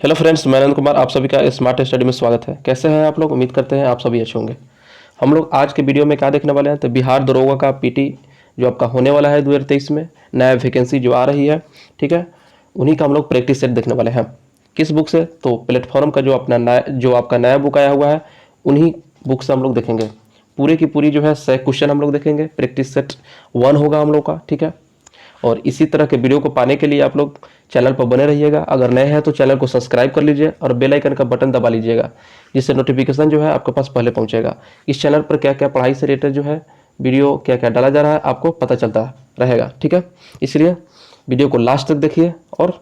Hello friends, मैं आनंद कुमार आप सभी का स्मार्ट स्टडी में स्वागत है। कैसे हैं आप लोग? उम्मीद करते हैं आप सभी अच्छे होंगे। हम लोग आज के वीडियो में क्या देखने वाले हैं तो बिहार दरोगा का पीटी जो आपका होने वाला है 2023 में, नया वैकेंसी जो आ रही है, ठीक है, उन्हीं का हम लोग प्रैक्टिस सेट देखने वाले हैं। किस बुक से? तो प्लेटफॉर्म का जो आपका नया बुक आया हुआ है, उन्हीं बुक से हम लोग देखेंगे। पूरे की पूरी जो है 100 क्वेश्चन हम लोग देखेंगे। प्रैक्टिस सेट 1 होगा हम लोग का, ठीक है। और इसी तरह के वीडियो को पाने के लिए आप लोग चैनल पर बने रहिएगा। अगर नए हैं तो चैनल को सब्सक्राइब कर लीजिए और बेल आइकन का बटन दबा लीजिएगा, जिससे नोटिफिकेशन जो है आपके पास पहले पहुंचेगा। इस चैनल पर क्या क्या पढ़ाई से रिलेटेड जो है वीडियो क्या क्या डाला जा रहा है आपको पता चलता रहेगा, ठीक है। इसलिए वीडियो को लास्ट तक देखिए और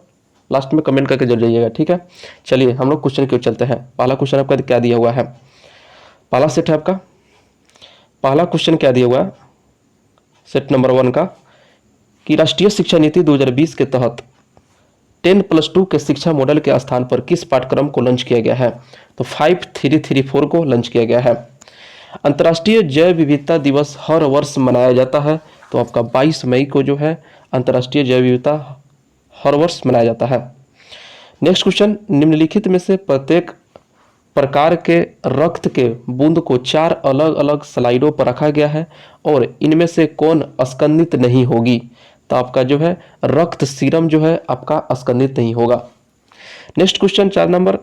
लास्ट में कमेंट करके जरूर जाइएगा, ठीक है। चलिए हम लोग क्वेश्चन की ओर चलते हैं। पहला क्वेश्चन आपका क्या दिया हुआ है? पहला सेट है आपका, पहला क्वेश्चन क्या दिया हुआ है सेट नंबर 1 का, कि राष्ट्रीय शिक्षा नीति 2020 के तहत 10+2 के शिक्षा मॉडल के स्थान पर किस पाठ्यक्रम को लॉन्च किया गया है? तो 5334 को लॉन्च किया गया है। अंतर्राष्ट्रीय जैव विविधता दिवस हर वर्ष मनाया जाता है, तो आपका 22 मई को जो है अंतर्राष्ट्रीय जैव विविधता हर वर्ष मनाया जाता है। नेक्स्ट क्वेश्चन, निम्नलिखित में से प्रत्येक प्रकार के रक्त के बूंद को 4 अलग अलग स्लाइडों पर रखा गया है और इनमें से कौन अस्कंदित नहीं होगी? तो आपका जो है रक्त सीरम जो है आपका अस्कंदित नहीं होगा। नेक्स्ट क्वेश्चन 4 नंबर,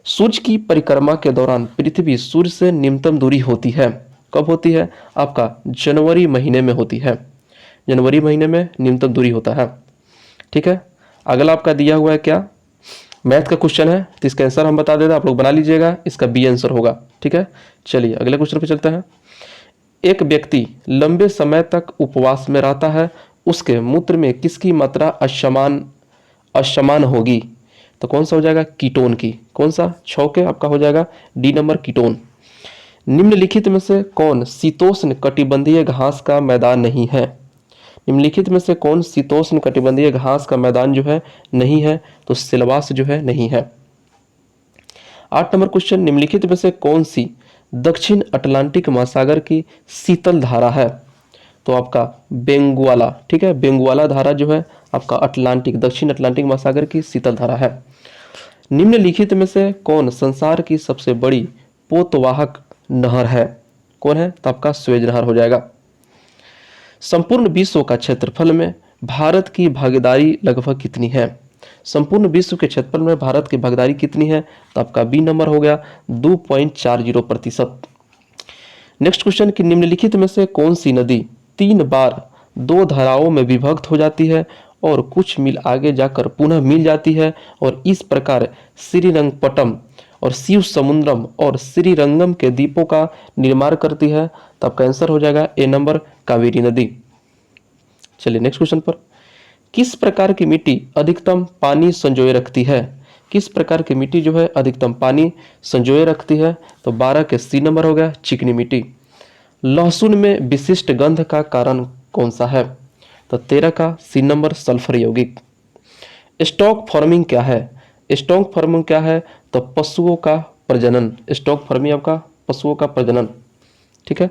सूर्य की परिक्रमा के दौरान पृथ्वी सूर्य से न्यूनतम दूरी होती है, कब होती है? आपका जनवरी महीने में होती है। जनवरी महीने में न्यूनतम दूरी होता है, ठीक है। अगला आपका दिया हुआ है क्या, मैथ का क्वेश्चन है, तो इसका आंसर हम बता देते हैं, आप लोग बना लीजिएगा। इसका बी आंसर होगा, ठीक है। चलिए अगले क्वेश्चन पे चलते हैं। एक व्यक्ति लंबे समय तक उपवास में रहता है, उसके मूत्र में किसकी मात्रा असमान होगी? तो कौन सा हो जाएगा? कीटोन की। कौन सा? 6 के आपका हो जाएगा डी नंबर, कीटोन। निम्नलिखित में से कौन शीतोष्ण कटिबंधीय घास का मैदान नहीं है? निम्नलिखित में से कौन शीतोष्ण कटिबंधीय घास का मैदान जो है नहीं है? तो सिलवास जो है नहीं है। 8 नंबर क्वेश्चन, निम्नलिखित में से कौन सी दक्षिण अटलांटिक महासागर की शीतल धारा है? तो आपका बेंगुआला, ठीक है। बेंगुआला धारा जो है आपका दक्षिण अटलांटिक महासागर की शीतल धारा है। निम्नलिखित में से कौन संसार की सबसे बड़ी पोतवाहक नहर है? कौन है? तो आपका स्वेज नहर हो जाएगा। संपूर्ण विश्व का क्षेत्रफल में भारत की भागीदारी लगभग कितनी है? संपूर्ण विश्व के क्षेत्रफल में भारत की भागीदारी कितनी है? तो आपका बी नंबर हो गया 2.40%। नेक्स्ट क्वेश्चन, कि निम्नलिखित में से कौन सी नदी 3 बार 2 धाराओं में विभक्त हो जाती है और कुछ मील आगे जाकर पुनः मिल जाती है और इस प्रकार श्रीरंगपट्टम और शिव समुद्रम और श्रीरंगम के द्वीपों का निर्माण करती है? तो आपका आंसर हो जाएगा ए नंबर, कावेरी नदी। चलिए नेक्स्ट क्वेश्चन पर, किस प्रकार की मिट्टी अधिकतम पानी संजोए रखती है? किस प्रकार की मिट्टी जो है अधिकतम पानी संजोए रखती है? तो 12 के सी नंबर हो गया चिकनी मिट्टी। लहसुन में विशिष्ट गंध का कारण कौन सा है? तो 13 का सी नंबर, सल्फर यौगिक। स्टॉक फार्मिंग क्या है? स्टॉक फार्मिंग क्या है? तो पशुओं का प्रजनन। स्टॉक फार्मिंग आपका पशुओं का प्रजनन, ठीक है।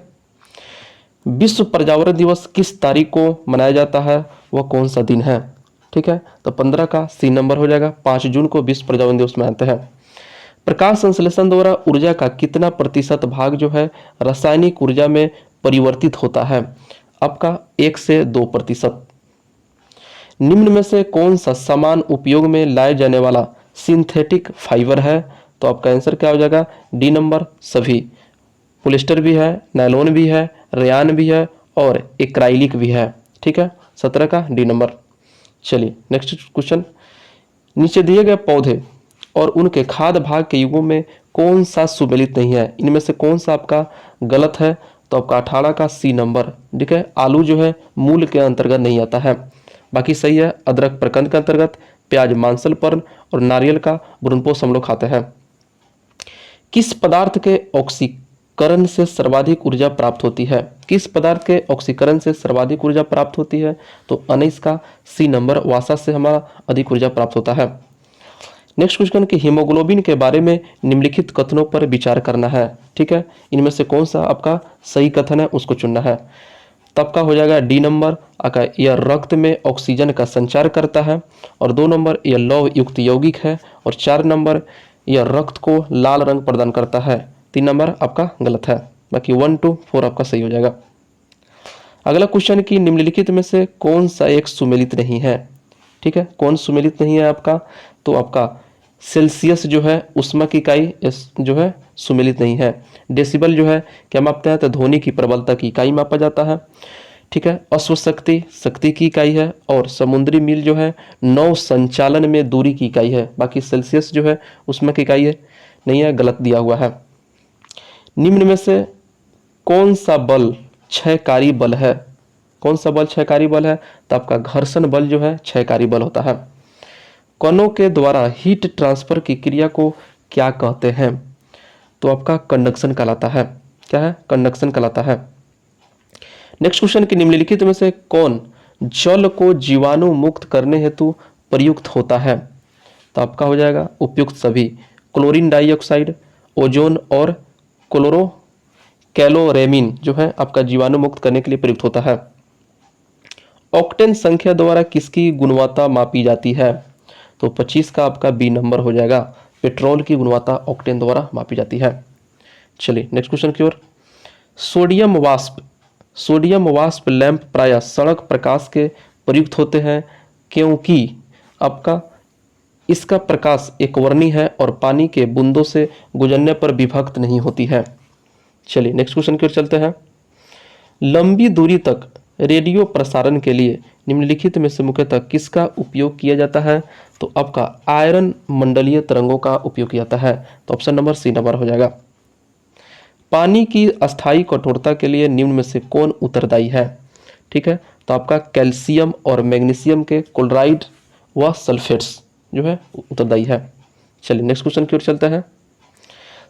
विश्व पर्यावरण दिवस किस तारीख को मनाया जाता है? वह कौन सा दिन है? ठीक है, तो 15 का सी नंबर हो जाएगा। 5 जून को विश्व पर्यावरण दिवस मनाते हैं। प्रकाश संश्लेषण द्वारा ऊर्जा का कितना प्रतिशत भाग जो है रासायनिक ऊर्जा में परिवर्तित होता है? आपका 1 से 2%। निम्न में से कौन सा समान उपयोग में लाए जाने वाला सिंथेटिक फाइबर है? तो आपका आंसर क्या हो जाएगा? डी नंबर, सभी। पोलिस्टर भी है, नायलॉन भी है, रेयान भी है और एक्राइलिक भी है, ठीक है। 17 का डी नंबर। चलिए नेक्स्ट क्वेश्चन, नीचे दिए गए पौधे और उनके खाद्य भाग के युगों में कौन सा सुमेलित नहीं है? इनमें से कौन सा आपका गलत है? तो आपका 18 का सी नंबर, ठीक है। आलू जो है मूल के अंतर्गत नहीं आता है, बाकी सही है। अदरक प्रकंद के अंतर्गत, प्याज मांसल पर्ण और नारियल का भ्रूणपोष हम लोग खाते हैं। किस पदार्थ के ऑक्सीकरण से सर्वाधिक ऊर्जा प्राप्त होती है? किस पदार्थ के ऑक्सीकरण से सर्वाधिक ऊर्जा प्राप्त होती है? तो 19 का सी नंबर, वासा से हमारा अधिक ऊर्जा प्राप्त होता है। नेक्स्ट क्वेश्चन, कि हीमोग्लोबिन के बारे में निम्नलिखित कथनों पर विचार करना है, ठीक है। इनमें से कौन सा आपका सही कथन है उसको चुनना है। तब का हो जाएगा डी नंबर, यह रक्त में ऑक्सीजन का संचार करता है। और 2 नंबर, यह लौह युक्त यौगिक है। और 4 नंबर यह रक्त को लाल रंग प्रदान करता है। 3 नंबर आपका गलत है, बाकी 1 to 4 आपका सही हो जाएगा। अगला क्वेश्चन कि निम्नलिखित में से कौन सा एक सुमेलित नहीं है। ठीक है, कौन सुमेलित नहीं है आपका, तो आपका सेल्सियस जो है ऊष्मा की इकाई जो है सुमेलित नहीं है। डेसिबल जो है क्या मापते हैं, तो ध्वनि की प्रबलता की इकाई मापा जाता है। ठीक है, अश्वशक्ति शक्ति की इकाई है, और समुद्री मील जो है नौ संचालन में दूरी की इकाई है। बाकी सेल्सियस जो है ऊष्मा की इकाई है नहीं है, गलत दिया हुआ है। निम्न में से कौन सा बल क्षयकारी बल है। कौन सा बल क्षयकारी बल है, तो आपका घर्षण बल जो है क्षयकारी बल होता है। कणों के द्वारा हीट ट्रांसफर की क्रिया को क्या कहते हैं, तो आपका कंडक्शन कहलाता है। क्या है, कंडक्शन कहलाता है। नेक्स्ट क्वेश्चन कि निम्नलिखित में से कौन जल को जीवाणु मुक्त करने हेतु प्रयुक्त होता है, तो आपका हो जाएगा उपयुक्त सभी। क्लोरीन डाइऑक्साइड, ओजोन और क्लोरो कैलोरेमिन जो है आपका जीवाणु मुक्त करने के लिए प्रयुक्त होता है। ऑक्टेन संख्या द्वारा किसकी गुणवत्ता मापी जाती है, तो 25 का आपका बी नंबर हो जाएगा। पेट्रोल की गुणवत्ता ऑक्टेन द्वारा मापी जाती है। चलिए नेक्स्ट क्वेश्चन की ओर। सोडियम वाष्प लैंप प्रायः सड़क प्रकाश के प्रयुक्त होते हैं, क्योंकि आपका इसका प्रकाश एकवर्णी है और पानी के बूंदों से गुजरने पर विभक्त नहीं होती है। चलिए नेक्स्ट क्वेश्चन की ओर चलते हैं। लंबी दूरी तक रेडियो प्रसारण के लिए निम्नलिखित में से मुख्यतः किसका उपयोग किया जाता है, तो आपका आयरन मंडलीय तरंगों का उपयोग किया जाता है। तो ऑप्शन नंबर सी नंबर हो जाएगा। पानी की अस्थायी कठोरता के लिए निम्न में से कौन उत्तरदायी है। ठीक है, तो आपका कैल्शियम और मैग्नीशियम के क्लोराइड व सल्फेट्स जो है उत्तरदायी है। चलिए नेक्स्ट क्वेश्चन की ओर चलते हैं।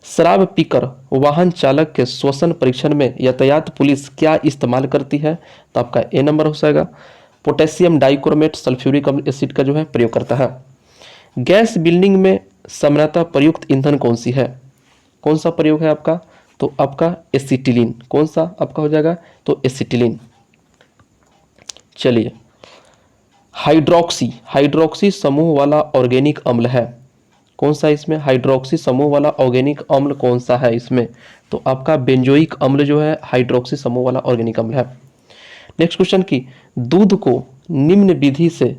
शराब पीकर वाहन चालक के श्वसन परीक्षण में यातायात पुलिस क्या इस्तेमाल करती है, तो आपका ए नंबर हो जाएगा। पोटेशियम डाइक्रोमेट सल्फ्यूरिक एसिड का जो है प्रयोग करता है। गैस बिल्डिंग में सामान्यतः प्रयुक्त ईंधन कौन सी है, कौन सा प्रयोग है आपका, तो आपका एसिटिलीन। कौन सा आपका हो जाएगा, तो एसिटिलीन। चलिए हाइड्रोक्सी समूह वाला ऑर्गेनिक अम्ल है, कौन सा इसमें हाइड्रोक्सी समूह वाला ऑर्गेनिक अम्ल कौन सा है इसमें, तो आपका बेंजोइक अम्ल जो है हाइड्रोक्सी समूह वाला ऑर्गेनिक अम्ल है। नेक्स्ट क्वेश्चन की दूध को निम्न विधि से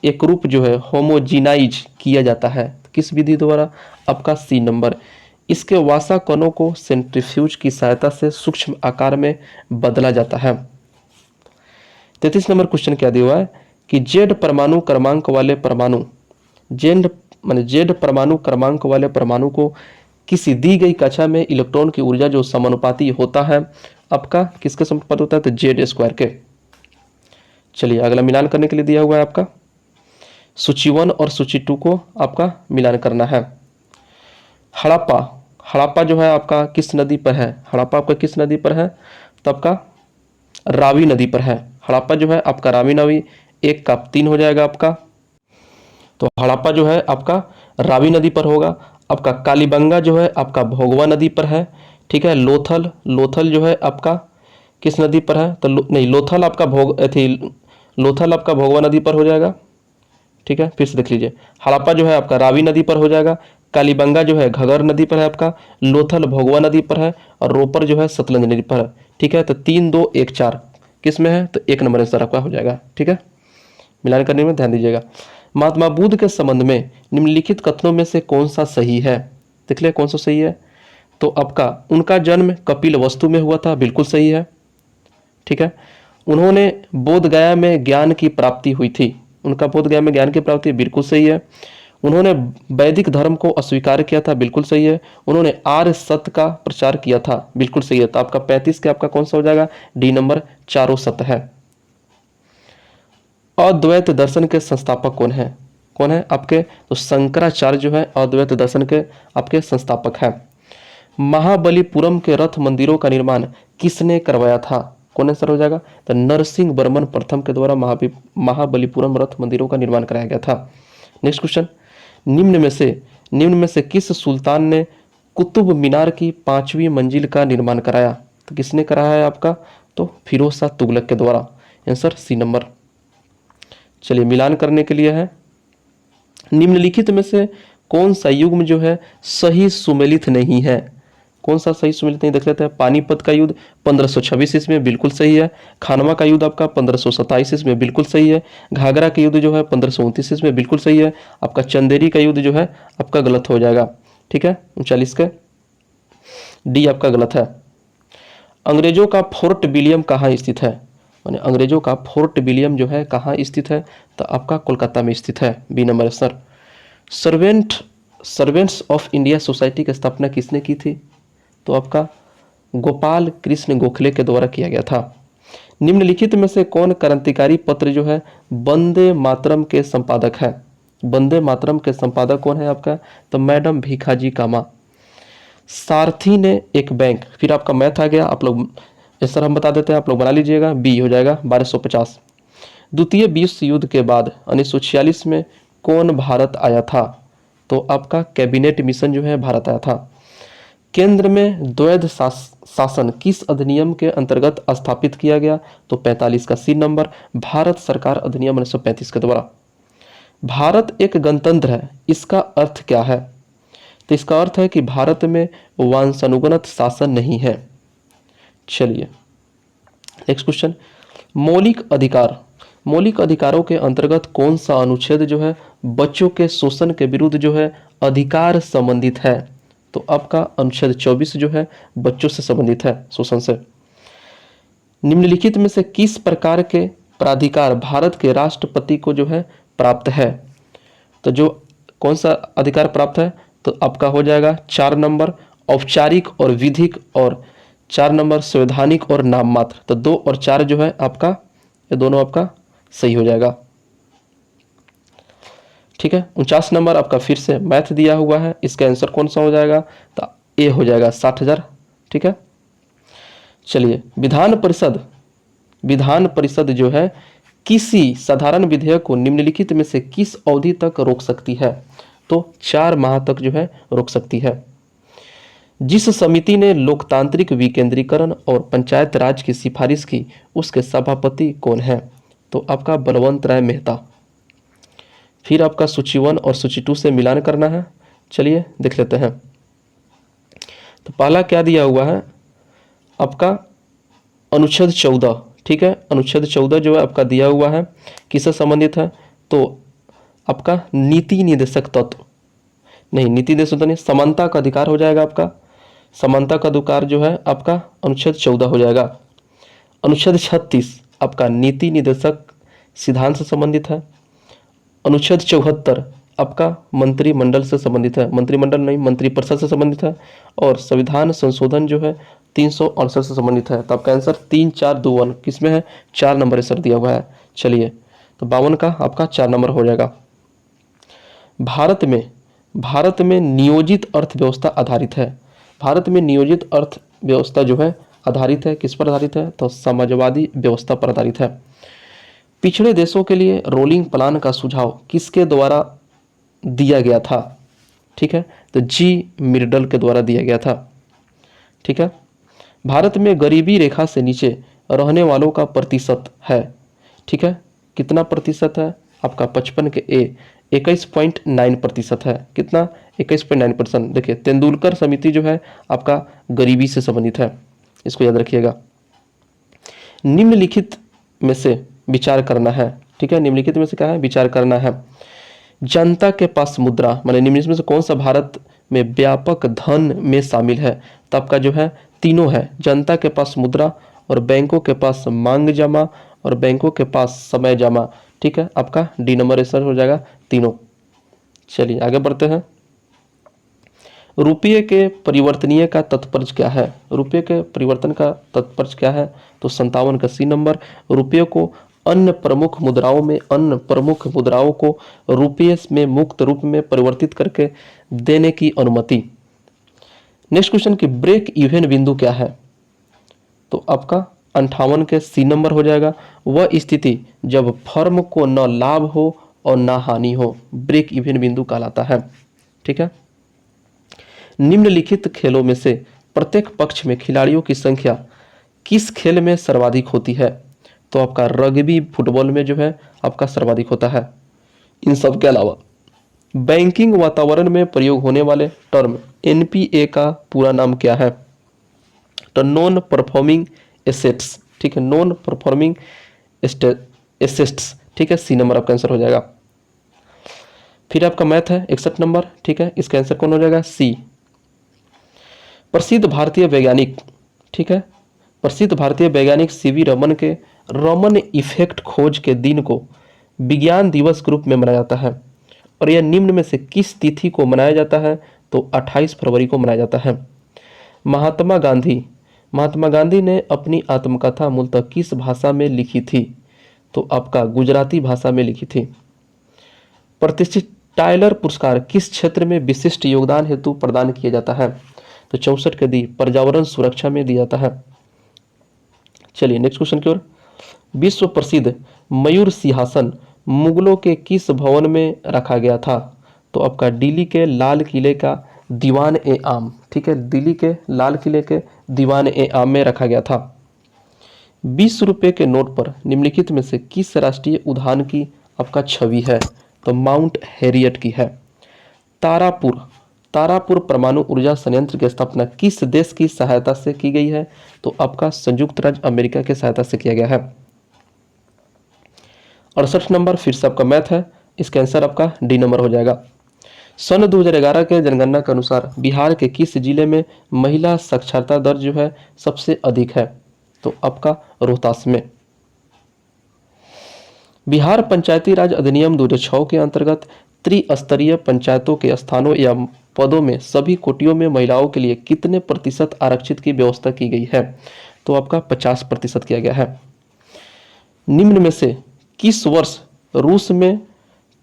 एक रूप जो है होमोजिनाइज किया जाता है, किस विधि द्वारा, आपका सी नंबर। इसके वासा कणों को सेंट्रीफ्यूज की सहायता से सूक्ष्म आकार में बदला जाता है। 33 नंबर क्वेश्चन क्या दिया हुआ है कि जेड परमाणु क्रमांक वाले परमाणु जेड परमाणु क्रमांक वाले परमाणु को किसी दी गई कक्षा में इलेक्ट्रॉन की ऊर्जा जो समानुपाती होता है, आपका किसके समानुपाती होता है, तो जेड स्क्वायर के। चलिए अगला मिलान करने के लिए दिया हुआ है आपका सूची 1 और सूची 2 को आपका मिलान करना है। हड़प्पा जो है आपका किस नदी पर है, हड़प्पा आपका किस नदी पर है, तो आपका रावी नदी पर है। हड़प्पा जो है आपका रावी नदी 1 का 3 हो जाएगा आपका। तो हड़प्पा जो है आपका रावी नदी पर होगा। आपका कालीबंगा जो है आपका भोगवा नदी पर है। ठीक है, लोथल जो है आपका किस नदी पर है, तो नहीं लोथल आपका लोथल आपका भोगवा नदी पर हो जाएगा। ठीक है, फिर से देख लीजिए, हड़प्पा जो है आपका रावी नदी पर हो जाएगा, कालीबंगा जो है घगर नदी पर है आपका, लोथल भोगवा नदी पर है, और रोपर जो है सतलज नदी पर है। ठीक है, तो 3 2 1 4 किस में है, तो 1 नंबर आंसर आपका हो जाएगा। ठीक है, मिलान करने में ध्यान दीजिएगा। महात्मा बुद्ध के संबंध में निम्नलिखित कथनों में से कौन सा सही है, देख ले कौन सा सही है, तो आपका उनका जन्म कपिल वस्तु में हुआ था, बिल्कुल सही है। ठीक है, उन्होंने बोध गया में ज्ञान की प्राप्ति हुई थी, उनका बोध गया में ज्ञान की प्राप्ति बिल्कुल सही है। उन्होंने वैदिक धर्म को अस्वीकार किया था, बिल्कुल सही है। उन्होंने आर्य सत्य का प्रचार किया था, बिल्कुल सही है। तो आपका 35 के आपका कौन सा हो जाएगा, डी नंबर, चारों सत्य है। अद्वैत दर्शन के संस्थापक कौन है, आपके, तो शंकराचार्य जो है अद्वैत दर्शन के आपके संस्थापक है। महाबलीपुरम के रथ मंदिरों का निर्माण किसने करवाया था, कौन आंसर हो जाएगा, तो नरसिंह वर्मन प्रथम के द्वारा महाबलीपुरम रथ मंदिरों का निर्माण कराया गया था। नेक्स्ट क्वेश्चन, निम्न में से किस सुल्तान ने कुतुब मीनार की 5वीं मंजिल का निर्माण कराया, तो किसने कराया है आपका, तो फिरोज शाह तुगलक के द्वारा। Answer C number. चलिए मिलान करने के लिए है, निम्नलिखित में से कौन सा युग्म जो है सही सुमेलित नहीं है? कौन सा सही सुमेलित नहीं, देख लेते हैं। पानीपत का युद्ध 1526 ईस्वी में, बिल्कुल सही है। खानवा का युद्ध आपका 1527 ईस्वी में, बिल्कुल सही है। घाघरा का युद्ध जो है 1529 ईस्वी में, बिल्कुल सही है। आपका चंदेरी का युद्ध जो है आपका गलत हो जाएगा, ठीक है। 39 का डी आपका गलत है। अंग्रेजों का फोर्ट विलियम कहाँ स्थित है? माने अंग्रेजों का फोर्ट विलियम जो है कहाँ स्थित है? तो आपका कोलकाता में स्थित है, B number sir. Servants of India society की स्थापना किसने की थी? तो आपका गोपाल कृष्ण गोखले के द्वारा किया गया था। निम्नलिखित में से कौन क्रांतिकारी पत्र जो है वंदे मातरम के संपादक है? वंदे मातरम के संपादक कौन है आपका? तो मैडम भीखाजी कामा। सारथी ने एक बैंक, फिर आपका मैथ आ गया, आप लोग सर हम बता देते हैं, आप लोग बना लीजिएगा, बी हो जाएगा 1250। द्वितीय विश्व युद्ध के बाद 1946 में कौन भारत आया था? तो आपका कैबिनेट मिशन जो है भारत आया था। केंद्र में द्वैध शासन किस अधिनियम के अंतर्गत स्थापित किया गया? तो 45 का सी नंबर, भारत सरकार अधिनियम 1935 के द्वारा। भारत एक गणतंत्र है, इसका अर्थ क्या है? तो इसका अर्थ है कि भारत में वंशानुगत शासन नहीं है। चलिए नेक्स्ट क्वेश्चन, मौलिक अधिकारों के अंतर्गत कौन सा अनुच्छेद जो है बच्चों के शोषण के विरुद्ध जो है अधिकार संबंधित है? तो आपका अनुच्छेद 24 जो है बच्चों से संबंधित है, शोषण से। निम्नलिखित में से किस प्रकार के प्राधिकार भारत के राष्ट्रपति को जो है प्राप्त है? तो जो कौन सा अधिकार प्राप्त है? तो आपका हो जाएगा 4 नंबर औपचारिक और विधिक, और 4 नंबर संवैधानिक और नाम मात्र। तो 2 और 4 जो है आपका, ये दोनों आपका सही हो जाएगा, ठीक है। 49 नंबर आपका फिर से मैथ दिया हुआ है, इसका आंसर कौन सा हो जाएगा? तो ए हो जाएगा 60,000, ठीक है। चलिए विधान परिषद जो है किसी साधारण विधेयक को निम्नलिखित में से किस अवधि तक रोक सकती है? तो 4 माह तक जो है रोक सकती है। जिस समिति ने लोकतांत्रिक विकेंद्रीकरण और पंचायत राज की सिफारिश की, उसके सभापति कौन है? तो आपका बलवंत राय मेहता। फिर आपका सूची 1 और सूची 2 से मिलान करना है, चलिए देख लेते हैं। तो पहला क्या दिया हुआ है आपका अनुच्छेद 14, ठीक है। अनुच्छेद 14 जो है आपका दिया हुआ है, किससे संबंधित है? तो आपका नीति निर्देशक तत्व, नहीं नीति निर्देशक तत्व नहीं, समानता का अधिकार हो जाएगा आपका। समानता का अधिकार जो है आपका अनुच्छेद 14 हो जाएगा। अनुच्छेद 36 आपका नीति निर्देशक सिद्धांत से संबंधित है। अनुच्छेद 74 आपका मंत्रिमंडल से संबंधित है, मंत्रिमंडल नहीं मंत्रिपरिषद से संबंधित है। और संविधान संशोधन जो है 368 से संबंधित है। तो आपका आंसर 3, 4, 2, 1 किस में है? 4 नंबर आंसर दिया हुआ है। चलिए तो 52 का आपका 4 नंबर हो जाएगा। भारत में नियोजित अर्थव्यवस्था आधारित है। भारत में नियोजित अर्थव्यवस्था जो है आधारित है, किस पर आधारित है? तो समाजवादी व्यवस्था पर आधारित है। पिछड़े देशों के लिए रोलिंग प्लान का सुझाव किसके द्वारा दिया गया था? ठीक है, तो जी मिर्डल के द्वारा दिया गया था, ठीक है। भारत में गरीबी रेखा से नीचे रहने वालों का प्रतिशत है, ठीक है, कितना प्रतिशत है? आपका 55 के ए 21.9% है। कितना? 21.9%। देखिए तेंदुलकर समिति जो है आपका गरीबी से संबंधित है, इसको याद रखिएगा। निम्नलिखित में से विचार करना है, ठीक है, निम्नलिखित में से क्या है? विचार करना है। जनता के पास मुद्रा, मतलब निम्नलिखित में से कौन सा भारत में व्यापक धन में शामिल है? तो आपका जो है तीनों है, जनता के पास मुद्रा और बैंकों के पास मांग जमा और बैंकों के पास समय जमा, ठीक है। आपका डी नंबर आंसर हो जाएगा तीनों। चलिए आगे बढ़ते हैं। रुपये के परिवर्तनीय का तात्पर्य क्या है? रुपये के परिवर्तन का तात्पर्य क्या है? तो 57 का सी नंबर, रुपये को अन्य प्रमुख मुद्राओं को रुपये में मुक्त रूप में परिवर्तित करके देने की अनुमति। नेक्स्ट क्वेश्चन की ब्रेक इवन बिंदु क्या है? तो आपका 58 के सी नंबर हो जाएगा। वह स्थिति जब फर्म को न लाभ हो और न हानि हो, ब्रेक इवन बिंदु कहलाता है, ठीक है। निम्नलिखित खेलों में से प्रत्येक पक्ष में खिलाड़ियों की संख्या किस खेल में सर्वाधिक होती है? तो आपका रग्बी फुटबॉल में जो है आपका सर्वाधिक होता है इन सब के अलावा। बैंकिंग वातावरण में प्रयोग होने वाले टर्म एनपीए का पूरा नाम क्या है? तो नॉन परफॉर्मिंग एसेट्स, ठीक है, नॉन परफॉर्मिंग एसेट्स, ठीक है, सी नंबर आपका आंसर हो जाएगा। फिर आपका मैथ है 61 नंबर, ठीक है, इसका आंसर कौन हो जाएगा? सी। प्रसिद्ध भारतीय वैज्ञानिक, ठीक है, प्रसिद्ध भारतीय वैज्ञानिक सीवी रमन के रमन इफेक्ट खोज के दिन को विज्ञान दिवस के रूप में मनाया जाता है और यह निम्न में से किस तिथि को मनाया जाता है? तो 28 फरवरी को मनाया जाता है। महात्मा गांधी ने अपनी आत्मकथा मूलतः किस भाषा में लिखी थी? तो आपका गुजराती भाषा में लिखी थी। प्रतिष्ठित टाइलर पुरस्कार किस क्षेत्र में विशिष्ट योगदान हेतु प्रदान किया जाता है? तो 64 के दी पर्यावरण सुरक्षा में दिया जाता है। चलिए नेक्स्ट क्वेश्चन की ओर। विश्व प्रसिद्ध मयूर सिंहासन मुगलों के किस भवन में रखा गया था? तो आपका दिल्ली के लाल किले का दीवान ए आम, ठीक है, दिल्ली के लाल किले के दीवान ए आम में रखा गया था। 20 रुपए के नोट पर निम्नलिखित में से किस राष्ट्रीय उद्यान की आपका छवि है? तो माउंट हैरियट की है। तारापुर परमाणु ऊर्जा संयंत्र की स्थापना किस देश की सहायता से की गई है? तो आपका संयुक्त राज्य अमेरिका की सहायता से किया गया है। 68 नंबर फिर से आपका मैथ है, इसका आंसर आपका डी नंबर हो जाएगा। सन 2011 के जनगणना के अनुसार बिहार के किस जिले में महिला साक्षरता दर जो है सबसे अधिक है? तो आपका रोहतास में। बिहार पंचायती राज अधिनियम 2006 के अंतर्गत त्रिस्तरीय पंचायतों के स्थानों या पदों में सभी कोटियों में महिलाओं के लिए कितने प्रतिशत आरक्षित की व्यवस्था की गई है? तो आपका 50% किया गया है। निम्न में से किस वर्ष रूस में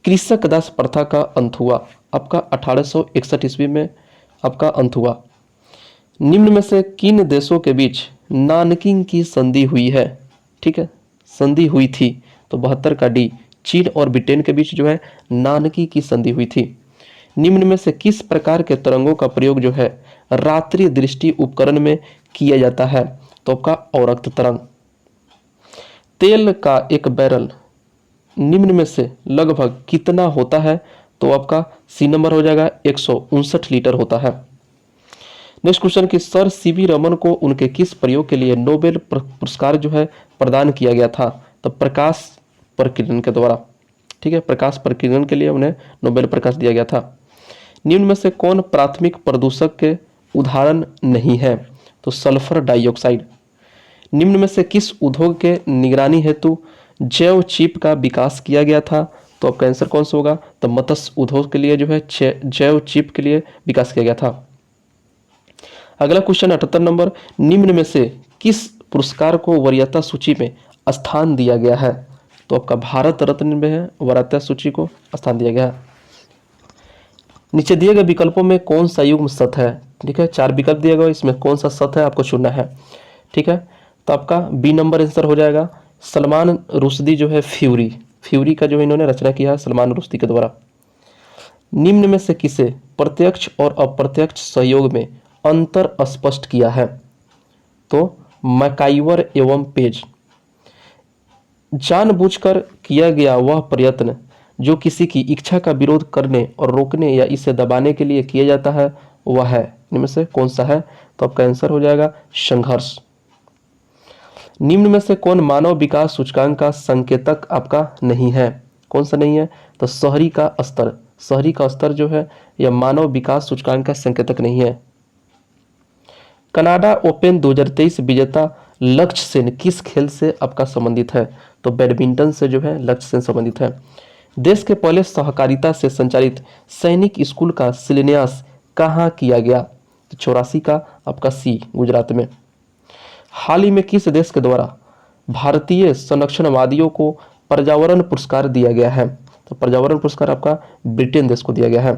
कृषक दास प्रथा का अंत हुआ? आपका 1861 ईस्वी में आपका अंत हुआ। निम्न में से किन देशों के बीच नानकिंग की संधि हुई है? ठीक है, संधि हुई थी। तो 72 का डी, चीन और ब्रिटेन के बीच जो है नानकी की संधि हुई थी। निम्न में से किस प्रकार के तरंगों का प्रयोग जो है रात्रि दृष्टि उपकरण में किया जाता है? तो आपका औरक्त तरंग। तेल का एक बैरल निम्न में से लगभग कितना होता है? तो आपका सी नंबर हो जाएगा 159 लीटर होता है। नेक्स्ट क्वेश्चन कि सर सीवी रमन को उनके किस प्रयोग के लिए नोबेल पुरस्कार जो है प्रदान किया गया था? तो प्रकाश प्रकीर्णन के द्वारा, ठीक है, प्रकाश प्रकीर्णन के लिए उन्हें नोबेल प्रकाश दिया गया था। निम्न में से कौन प्राथमिक प्रदूषक के उदाहरण नहीं है? तो सल्फर डाइऑक्साइड। निम्न में से किस उद्योग के निगरानी हेतु जैव चिप का विकास किया गया था? तो आपका आंसर कौन सा होगा? तो मत्स्य उद्योग के लिए जो है जैव चिप के लिए विकास किया गया था। अगला क्वेश्चन 78 नंबर, निम्न में से किस पुरस्कार को वरीयता सूची में स्थान दिया गया है? तो आपका भारत रत्न में है वरीयता सूची को स्थान दिया गया है। नीचे दिए गए विकल्पों में कौन सा युग्म सत है? ठीक है, 4 विकल्प दिए गए, इसमें कौन सा सत है आपको चुनना है। ठीक है, तो आपका बी नंबर आंसर हो जाएगा। सलमान रुश्दी जो है फ्यूरी का जो इन्होंने रचना किया है सलमान रुश्दी के द्वारा। निम्न में से किसे प्रत्यक्ष और अप्रत्यक्ष सहयोग में अंतर स्पष्ट किया है? तो मैकाइवर एवं पेज। जानबूझकर किया गया वह प्रयत्न जो किसी की इच्छा का विरोध करने और रोकने या इसे दबाने के लिए किया जाता है वह है, इनमें से कौन सा है? तो आपका आंसर हो जाएगा संघर्ष। निम्न में से कौन मानव विकास सूचकांक का संकेतक आपका नहीं है? कौन सा नहीं है? तो शहरी का स्तर जो है यह मानव विकास सूचकांक का संकेतक नहीं है। कनाडा ओपन 2023 विजेता लक्ष्य सेन किस खेल से आपका संबंधित है? तो बैडमिंटन से जो है लक्ष्य सेन संबंधित है। देश के पहले सहकारिता से संचालित सैनिक स्कूल का शिलान्यास कहाँ किया गया? तो 84 का आपका सी, गुजरात में। हाल ही में किस देश के द्वारा भारतीय संरक्षणवादियों को पर्यावरण पुरस्कार दिया गया है? तो पर्यावरण पुरस्कार आपका ब्रिटेन देश को दिया गया है।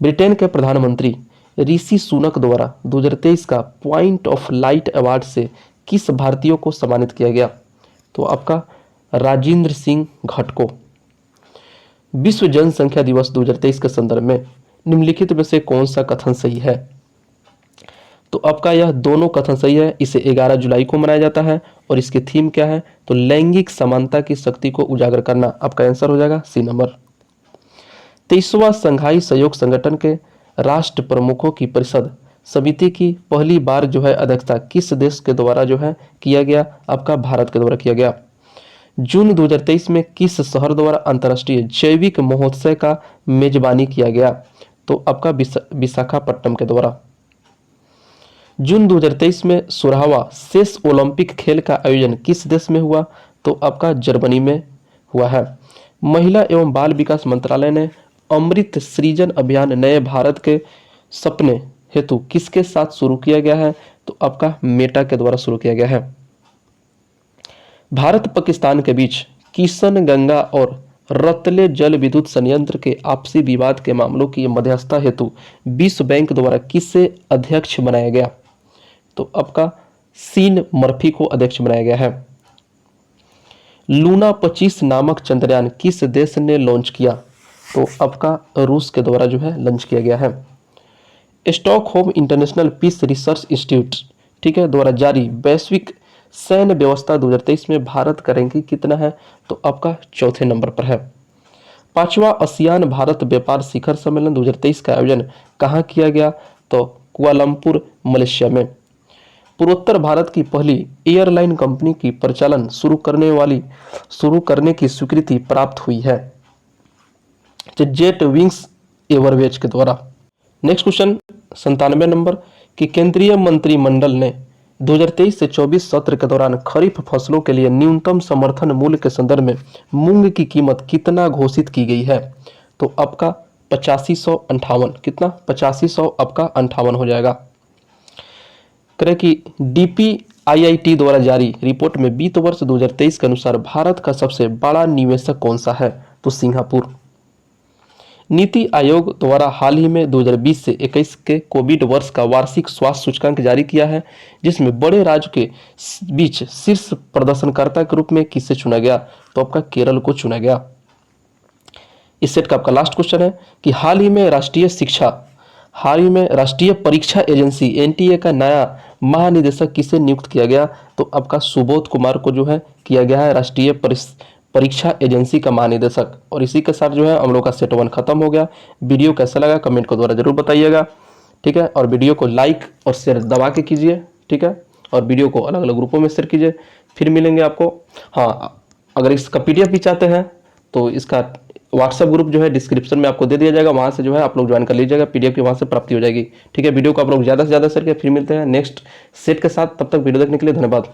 ब्रिटेन के प्रधानमंत्री ऋषि सुनक द्वारा 2023 का पॉइंट ऑफ लाइट अवार्ड से किस भारतीय को सम्मानित किया गया? तो आपका राजेंद्र सिंह घटको। विश्व जनसंख्या दिवस 2023 के संदर्भ में निम्नलिखित में से कौन सा कथन सही है? तो आपका यह दोनों कथन सही है। इसे 11 जुलाई को मनाया जाता है और इसकी थीम क्या है? तो लैंगिक समानता की शक्ति को उजागर करना। आपका आंसर हो जाएगा सी नंबर। 23वां संघाई सहयोग संगठन के राष्ट्र प्रमुखों की परिषद समिति की पहली बार जो है अध्यक्षता किस देश के द्वारा जो है किया गया? आपका भारत के द्वारा किया गया। जून 2023 में किस शहर द्वारा अंतर्राष्ट्रीय जैविक महोत्सव का मेजबानी किया गया? तो आपका विशाखापट्टनम के द्वारा। जून 2023 में 16वां शेष ओलंपिक खेल का आयोजन किस देश में हुआ? तो आपका जर्मनी में हुआ है। महिला एवं बाल विकास मंत्रालय ने अमृत सृजन अभियान नए भारत के सपने हेतु किसके साथ शुरू किया गया है? तो आपका मेटा के द्वारा शुरू किया गया है। भारत पाकिस्तान के बीच किशन गंगा और रतले जल विद्युत संयंत्र के आपसी विवाद के मामलों की मध्यस्थता हेतु विश्व बैंक द्वारा किसे अध्यक्ष बनाया गया? तो आपका सीन मर्फी को अध्यक्ष बनाया गया है। लूना 25 नामक चंद्रयान किस देश ने लॉन्च किया? तो आपका रूस के द्वारा जो है लॉन्च किया गया है। Stockholm international peace research institute ठीक है द्वारा जारी वैश्विक सैन्य व्यवस्था 2023 में भारत का रैंकिंग कितना है? तो आपका चौथे नंबर पर है। 5वां आसियान भारत व्यापार शिखर सम्मेलन 2023 का आयोजन कहाँ किया गया? तो कुआलालंपुर मलेशिया में। पूर्वोत्तर भारत की पहली एयरलाइन कंपनी की परिचालन शुरू करने की स्वीकृति प्राप्त हुई है जेट विंग्स एयरवेज के द्वारा। नेक्स्ट क्वेश्चन 97 नंबर कि केंद्रीय मंत्रिमंडल ने 2023 से 24 सत्र के दौरान खरीफ फसलों के लिए न्यूनतम समर्थन मूल्य के संदर्भ में मूंग की कीमत कितना घोषित की गई है? तो आपका 8558 कितना 8500 आपका 58 हो जाएगा। करें कि DPIIT द्वारा जारी रिपोर्ट में वित्त वर्ष 2023 के अनुसार भारत का सबसे बड़ा निवेशक कौन सा है? तो सिंगापुर। नीति आयोग द्वारा हाल ही में 2020 से 21 के कोविड वर्ष का वार्षिक स्वास्थ्य सूचकांक जारी किया है जिसमें बड़े राज्य के बीच शीर्ष प्रदर्शनकर्ता के रूप में किसे चुना गया? तो आपका केरल को चुना गया। इस सेट का आपका लास्ट क्वेश्चन है कि हाल ही में राष्ट्रीय परीक्षा एजेंसी NTA का नया महानिदेशक किसे नियुक्त किया गया? तो आपका सुबोध कुमार को जो है किया गया है राष्ट्रीय परीक्षा एजेंसी का महानिदेशक। और इसी के साथ जो है हम लोग का सेट 1 खत्म हो गया। वीडियो कैसा लगा कमेंट को द्वारा जरूर बताइएगा ठीक है। और वीडियो को लाइक और शेयर दबा के कीजिए ठीक है। और वीडियो को अलग अलग ग्रुपों में शेयर कीजिए। फिर मिलेंगे आपको। हाँ, अगर इसका PDF भी चाहते हैं तो इसका व्हाट्सएप ग्रुप जो है डिस्क्रिप्शन में आपको दे दिया जाएगा, वहाँ से जो है आप लोग ज्वाइन कर लीजिएगा। PDF की वहाँ से प्राप्ति हो जाएगी ठीक है। वीडियो को आप लोग ज़्यादा से ज़्यादा शेयर किया। फिर मिलते हैं नेक्स्ट सेट के साथ, तब तक वीडियो देखने के लिए धन्यवाद।